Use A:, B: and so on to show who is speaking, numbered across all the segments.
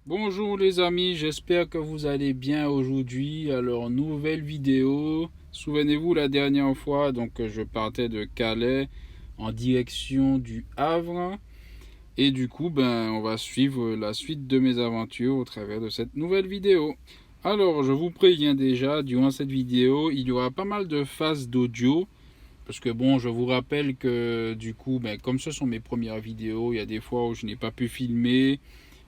A: Bonjour les amis, j'espère que vous allez bien aujourd'hui. Alors, nouvelle vidéo. Souvenez-vous la dernière fois, je partais de Calais en direction du Havre. Et du coup, on va suivre la suite de mes aventures au travers de cette nouvelle vidéo. Alors, je vous préviens déjà, durant cette vidéo, il y aura pas mal de phases d'audio. Parce que bon, je vous rappelle que du coup, comme ce sont mes premières vidéos, il y a des fois où je n'ai pas pu filmer,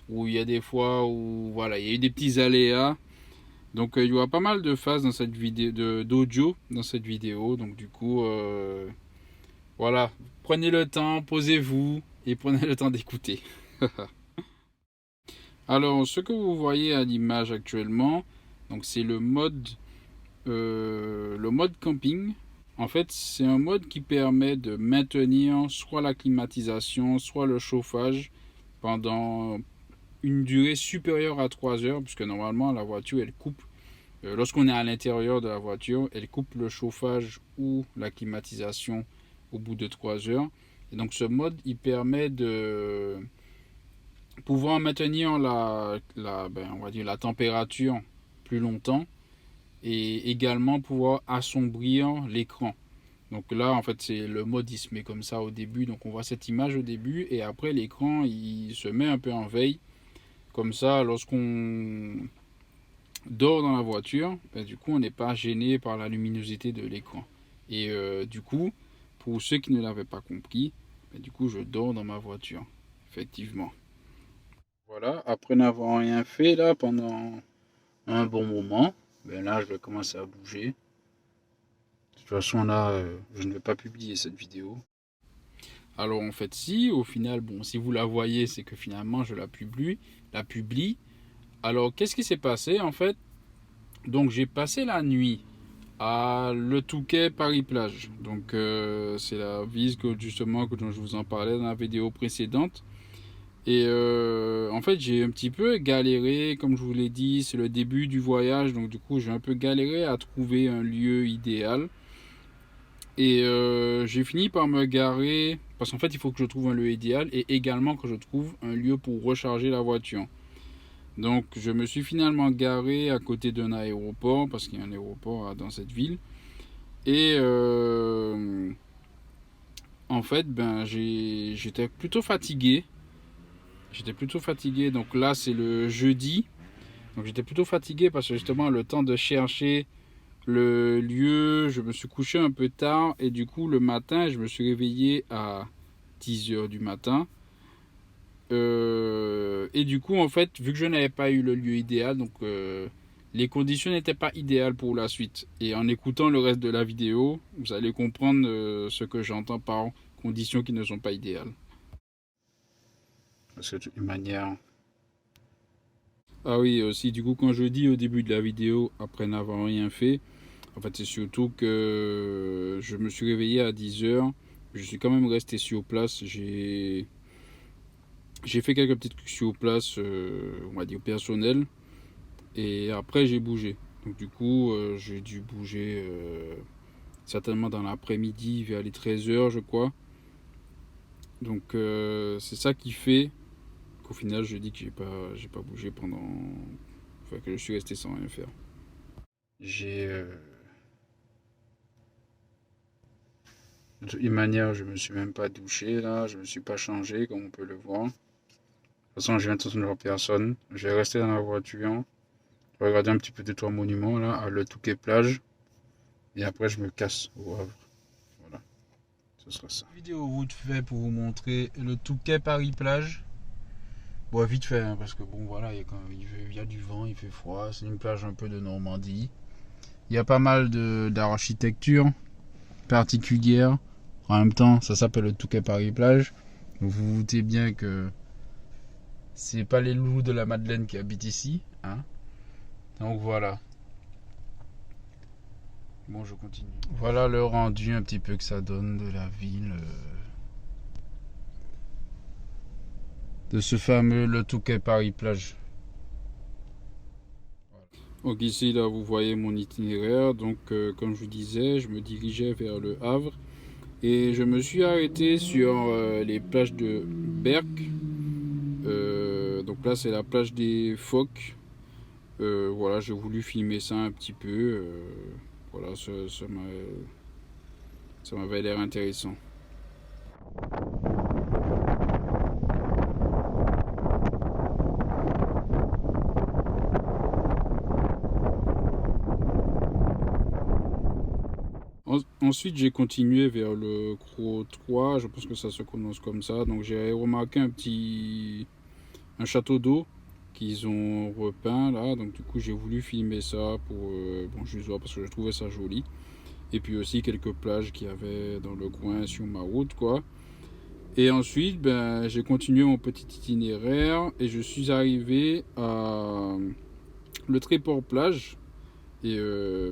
A: où il y a des fois où voilà, il y a eu des petits aléas. Donc il y aura pas mal de phases dans cette vidéo d'audio dans cette vidéo. Donc du coup, voilà, prenez le temps, posez-vous et prenez le temps d'écouter. Alors, ce que vous voyez à l'image actuellement, donc c'est le mode camping. En fait, c'est un mode qui permet de maintenir soit la climatisation, soit le chauffage pendant une durée supérieure à 3 heures, puisque normalement la voiture elle coupe, lorsqu'on est à l'intérieur de la voiture, elle coupe le chauffage ou la climatisation au bout de 3 heures. Et donc ce mode il permet de pouvoir maintenir on va dire la température plus longtemps et également pouvoir assombrir l'écran. Donc là, en fait, c'est le mode, il se met comme ça au début. Donc on voit cette image au début et après l'écran, il se met un peu en veille. Comme ça, lorsqu'on dort dans la voiture, du coup, on n'est pas gêné par la luminosité de l'écran. Et du coup, pour ceux qui ne l'avaient pas compris, du coup, je dors dans ma voiture. Effectivement. Voilà, après n'avoir rien fait là pendant un bon moment, là, je vais commencer à bouger. De toute façon, là, je ne vais pas publier cette vidéo. Alors en fait, si, au final, bon, si vous la voyez, c'est que finalement, je la publie. Alors, qu'est-ce qui s'est passé en fait? Donc, j'ai passé la nuit à Le Touquet Paris-Plage. Donc, c'est la ville justement dont je vous en parlais dans la vidéo précédente. Et en fait, j'ai un petit peu galéré, comme je vous l'ai dit, c'est le début du voyage. Donc, du coup, j'ai un peu galéré à trouver un lieu idéal. Et j'ai fini par me garer, parce qu'en fait, il faut que je trouve un lieu idéal et également que je trouve un lieu pour recharger la voiture. Donc je me suis finalement garé à côté d'un aéroport, parce qu'il y a un aéroport dans cette ville. Et en fait, j'étais plutôt fatigué. J'étais plutôt fatigué, donc là c'est le jeudi. Donc j'étais plutôt fatigué parce que justement le temps de chercher le lieu, je me suis couché un peu tard et du coup le matin je me suis réveillé à 10 heures du matin. Et du coup, en fait, vu que je n'avais pas eu le lieu idéal, les conditions n'étaient pas idéales pour la suite. Et en écoutant le reste de la vidéo, vous allez comprendre ce que j'entends par conditions qui ne sont pas idéales. Parce que de toute manière. Ah oui, aussi, du coup, quand je dis au début de la vidéo, après n'avoir rien fait, en fait, c'est surtout que je me suis réveillé à 10 heures. Je suis quand même resté sur place. J'ai fait quelques petites trucs sur place, on va dire personnel. Et après, j'ai bougé. Donc, du coup, j'ai dû bouger certainement dans l'après-midi, vers les 13 heures, je crois. Donc, c'est ça qui fait qu'au final, je dis que j'ai pas bougé pendant. Enfin, que je suis resté sans rien faire. J'ai. De toute manière, je me suis même pas douché là, je me suis pas changé, comme on peut le voir. De toute façon, je viens de voir personne. Je vais rester dans la voiture. Je vais regarder un petit peu de trois monuments là, à Le Touquet Plage. Et après, je me casse au Havre. Voilà, ce sera ça. Vidéo vite fait pour vous montrer Le Touquet Paris-Plage. Bon, vite fait, hein, parce que bon, voilà, il y a du vent, il fait froid. C'est une plage un peu de Normandie. Il y a pas mal d'architecture particulière. En même temps, ça s'appelle Le Touquet Paris-Plage. Vous vous doutez bien que c'est pas les loups de la Madeleine qui habitent ici, hein. Donc voilà. Bon, je continue. Voilà le rendu un petit peu que ça donne de la ville, de ce fameux Le Touquet Paris-Plage. Donc ici, là, vous voyez mon itinéraire. Donc, comme je vous disais, je me dirigeais vers le Havre. Et je me suis arrêté sur les plages de Berck, Donc là, c'est la plage des phoques. Voilà, j'ai voulu filmer ça un petit peu. Voilà, ça m'avait l'air intéressant. Ensuite, j'ai continué vers le Cro 3, je pense que ça se prononce comme ça. Donc j'ai remarqué un château d'eau qu'ils ont repeint là. Donc du coup, j'ai voulu filmer ça pour bon, juste voir parce que je trouvais ça joli. Et puis aussi quelques plages qu'il y avait dans le coin sur ma route, quoi. Et ensuite, ben, j'ai continué mon petit itinéraire et je suis arrivé à le Tréport plage. Et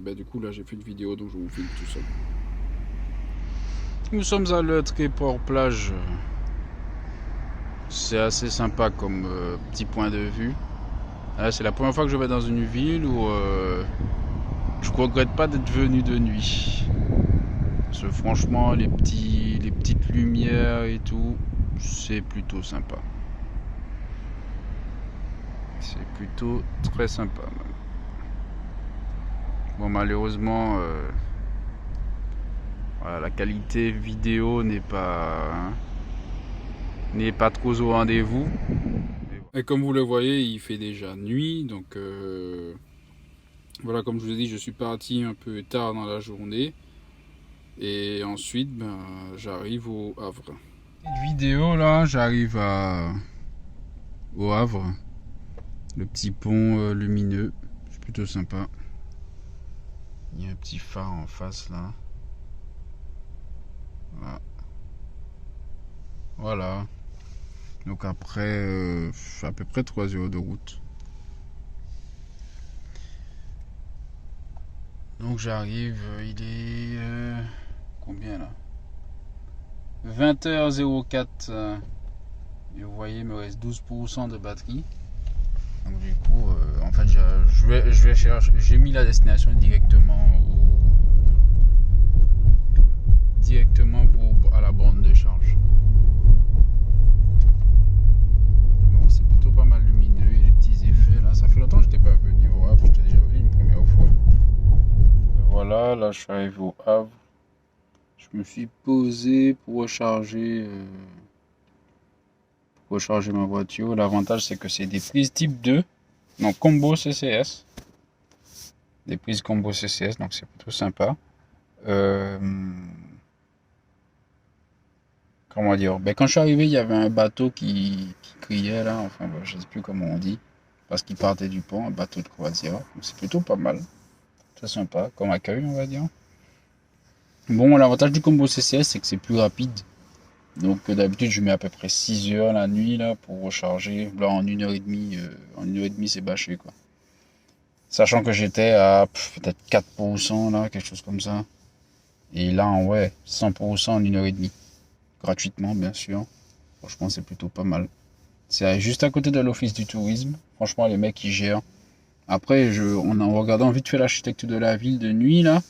A: ben, du coup, là, j'ai fait une vidéo, donc je vous filme tout ça. Nous sommes à le Tréport plage. C'est assez sympa comme petit point de vue. Là, c'est la première fois que je vais dans une ville où je ne regrette pas d'être venu de nuit. Parce que franchement, les petites lumières et tout, c'est plutôt sympa. C'est plutôt très sympa même. Bon, malheureusement, voilà, la qualité vidéo n'est pas trop au rendez-vous. Et comme vous le voyez, il fait déjà nuit, donc voilà, comme je vous ai dit, je suis parti un peu tard dans la journée. Et ensuite, ben, j'arrive au Havre. Cette vidéo là, j'arrive au Havre. Le petit pont lumineux, c'est plutôt sympa. Il y a un petit phare en face là. Voilà. Voilà. Donc après, à peu près 3 heures de route. Donc j'arrive, il est combien là? 20h04. Et vous voyez, il me reste 12% de batterie. Donc du coup, en fait, je vais chercher. J'ai mis la destination directement à la borne de charge. Bon, c'est plutôt pas mal lumineux et les petits effets là. Ça fait longtemps que je n'étais pas venu au Havre. J'étais déjà venu une première fois. Voilà, là je suis arrivé au Havre. Je me suis posé pour recharger ma voiture. L'avantage c'est que c'est des prises type 2, donc combo CCS. Des prises combo CCS, donc c'est plutôt sympa. Comment dire, ben, quand je suis arrivé, il y avait un bateau qui criait là, enfin bon, je ne sais plus comment on dit, parce qu'il partait du pont, un bateau de croisière. Donc c'est plutôt pas mal. Très sympa, comme accueil on va dire. Bon, l'avantage du combo CCS c'est que c'est plus rapide. Donc d'habitude je mets à peu près 6 heures la nuit là pour recharger. Là en 1h30, c'est bâché quoi. Sachant que j'étais à peut-être 4% là, quelque chose comme ça. Et là ouais, 100% en 1h30. Gratuitement bien sûr. Franchement c'est plutôt pas mal. C'est juste à côté de l'office du tourisme. Franchement les mecs ils gèrent. Après en regardant vite fait l'architecture de la ville de nuit là,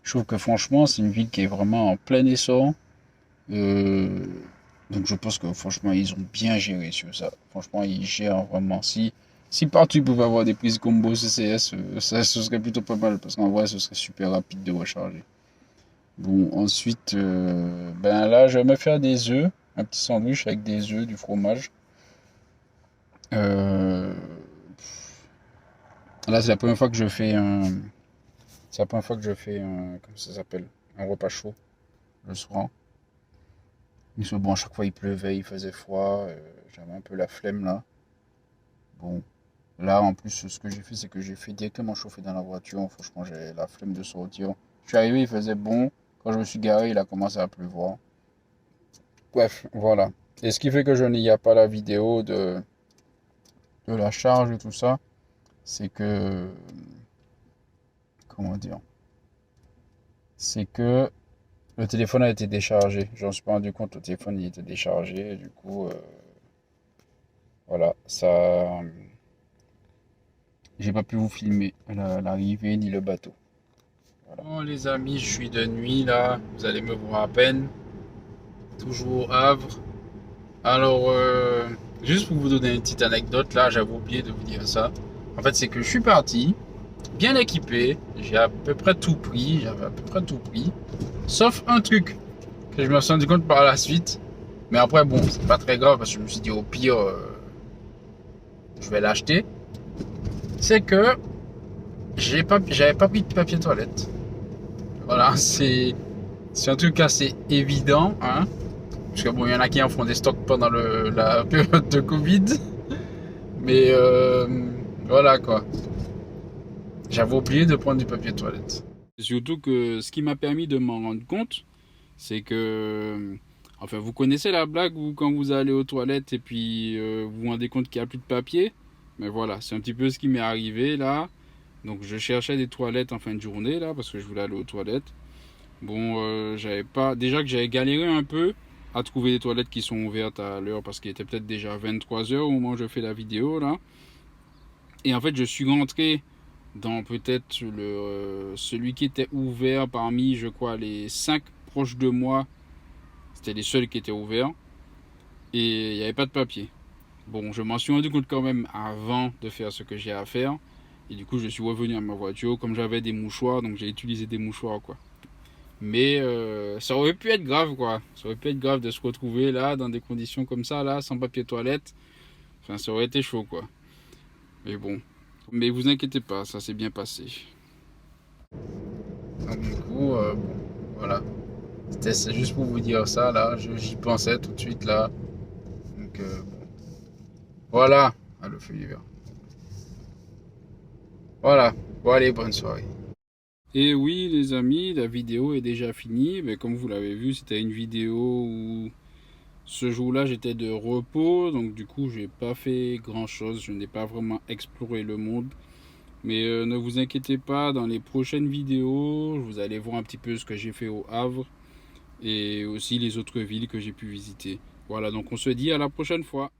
A: je trouve que franchement c'est une ville qui est vraiment en plein essor. Donc je pense que franchement ils ont bien géré sur ça. Franchement ils gèrent vraiment. Si partout ils pouvaient avoir des prises combo CCS, ça ce serait plutôt pas mal parce qu'en vrai ce serait super rapide de recharger. Bon ensuite ben là je vais me faire des œufs, un petit sandwich avec des œufs, du fromage. Là c'est la première fois que je fais comment ça s'appelle, un repas chaud le soir. Mais bon, à chaque fois il pleuvait, il faisait froid, j'avais un peu la flemme là. Bon, là en plus ce que j'ai fait c'est que j'ai fait directement chauffer dans la voiture. Franchement j'ai la flemme de sortir. Je suis arrivé, il faisait bon. Quand je me suis garé, il a commencé à pleuvoir. Bref, voilà. Et ce qui fait que je n'y a pas la vidéo de la charge et tout ça, c'est que comment dire, c'est que le téléphone a été déchargé. J'en suis pas rendu compte, le téléphone il était déchargé. Et du coup, voilà, ça. J'ai pas pu vous filmer l'arrivée ni le bateau. Voilà. Bon, les amis, je suis de nuit là. Vous allez me voir à peine. Toujours au Havre. Alors, Juste pour vous donner une petite anecdote, là, j'avais oublié de vous dire ça. En fait, c'est que je suis parti, bien équipé, j'ai à peu près tout pris, j'avais à peu près tout pris, sauf un truc que je me suis rendu compte par la suite. Mais après, bon, c'est pas très grave parce que je me suis dit au pire, je vais l'acheter. C'est que j'avais pas pris de papier toilette. Voilà, c'est un truc assez évident, hein. Parce que bon, il y en a qui en font des stocks pendant la période de Covid. Mais voilà quoi. J'avais oublié de prendre du papier toilette. Surtout que ce qui m'a permis de m'en rendre compte, c'est que, enfin, vous connaissez la blague où quand vous allez aux toilettes et puis vous vous rendez compte qu'il n'y a plus de papier. Mais voilà, c'est un petit peu ce qui m'est arrivé là. Donc je cherchais des toilettes en fin de journée là parce que je voulais aller aux toilettes. Bon, j'avais pas. Déjà que j'avais galéré un peu à trouver des toilettes qui sont ouvertes à l'heure parce qu'il était peut-être déjà 23 heures au moment où je fais la vidéo là. Et en fait, je suis rentré dans peut-être celui qui était ouvert parmi, je crois, les 5 proches de moi. C'était les seuls qui étaient ouverts. Et il n'y avait pas de papier. Bon, je m'en suis rendu compte quand même avant de faire ce que j'ai à faire. Et du coup, je suis revenu à ma voiture. Comme j'avais des mouchoirs, donc j'ai utilisé des mouchoirs, quoi. Mais ça aurait pu être grave, quoi. Ça aurait pu être grave de se retrouver là, dans des conditions comme ça, là, sans papier toilette. Enfin, ça aurait été chaud, quoi. Mais bon. Mais vous inquiétez pas, ça s'est bien passé. Donc du coup, bon, voilà. C'est juste pour vous dire ça, là. J'y pensais tout de suite, là. Donc, bon. Voilà. Ah, le feu est vert. Voilà. Bon, allez, bonne soirée. Et oui, les amis, la vidéo est déjà finie. Mais comme vous l'avez vu, c'était une vidéo où ce jour-là, j'étais de repos. Donc, du coup, j'ai pas fait grand-chose. Je n'ai pas vraiment exploré le monde. Mais ne vous inquiétez pas, dans les prochaines vidéos, vous allez voir un petit peu ce que j'ai fait au Havre et aussi les autres villes que j'ai pu visiter. Voilà, donc on se dit à la prochaine fois.